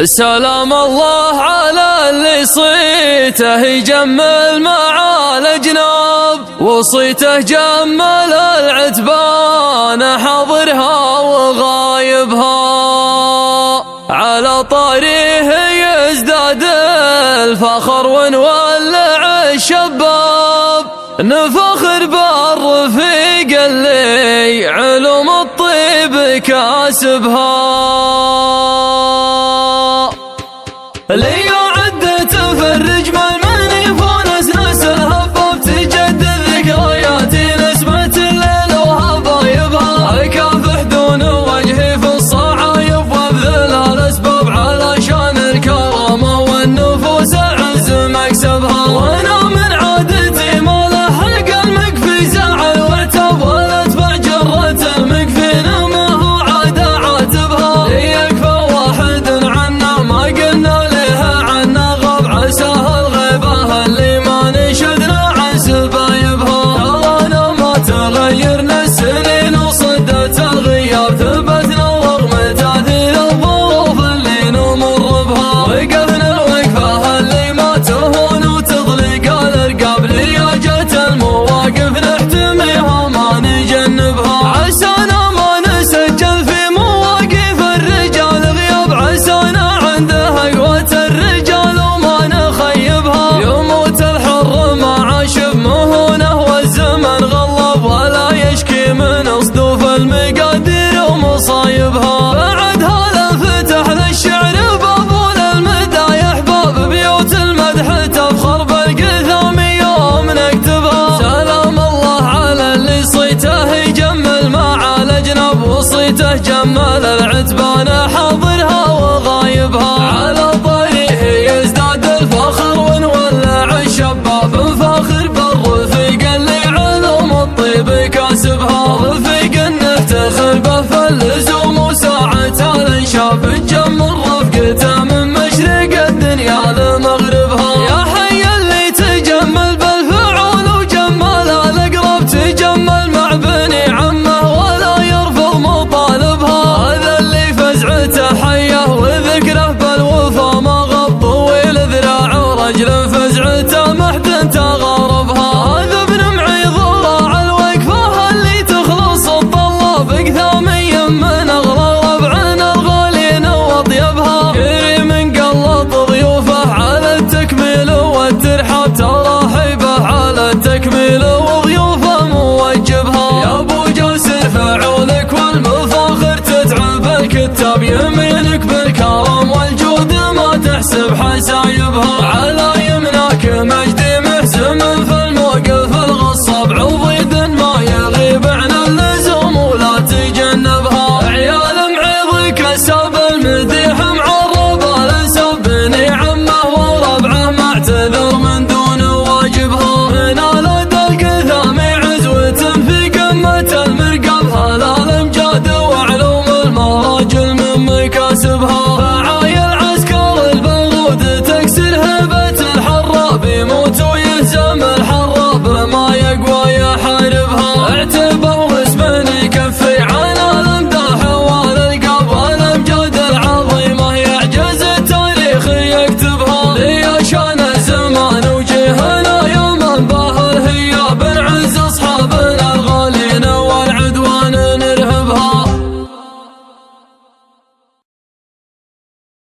سلام الله على اللي صيته يجمل مع الأجناب، وصيته جمل العتبان حاضرها وغايبها. على طاريه يزداد الفخر ونولع الشباب، نفخر بالرفيق اللي علوم الطيب كاسبها. لي عدة تفرج بالمنيف ونسنس الهفاف، تجدد ذكرياتي نسمة الليل وهبايبها. اكافح دون وجهي في الصعايب وابذل الاسباب، علشان الكرامة والنفوس اعز مكسبها. وانا من عادتي ما لحق المكفي زعل وعتاب، ولا ادفع جرة المكفي ما هو عاد عاتبها. يكفى واحد عنا ما قلنا عساها الغيبة اللي ما نشدنا عن سبايبها. ترانا ما تغيرنا السنين وصدت الغياب، ثبتنا رغم تاثير الظروف اللي نمر بها. وقفنا الوقفة اللي ما تهون وتضلق الرقاب، لياجة المواقف نحتميها ما نجنبها. عسانا ما نسجل في مواقف الرجال غياب، عسانا عنده قوة الرجال يموت الحر ما عاش بمهونه، والزمن غلب ولا يشكي من اصدوف المقادير ومصايبها. بعدها لفتح للشعر باب وللمدايح باب، بيوت المدح تفخر بالقثام يوم نكتبها. سلام الله على اللي صيته يجمل مع الأجناب، وصيته جمل العتبان حاضرها وغايبها. على طريقه يزداد الفخر ونولع الشباب، فاخر بالرفيق اللي علوم الطيب كاسبها. رفيق نفتخر به في اللزوم وساعة الانشاب، تجمل رفقته من مشرق الدنيا لمغربها. يا حي اللي تجمل بالفعول وجمل الاقرب، تجمل مع بني عمه ولا يرفض مطالبها. هذا اللي فزعته حيه وذكره بالوفا ما غض، طويل ذراع رجل فزعته محد تغاربها. هذا ابن معيض راعى الوقفه اللي تخلص الطلاب، قثامي من اغلى ربعنا الغالين واطيبها. كريم قلط ضيوفه على التكميل والترحاب، ترى هيبه على التكميل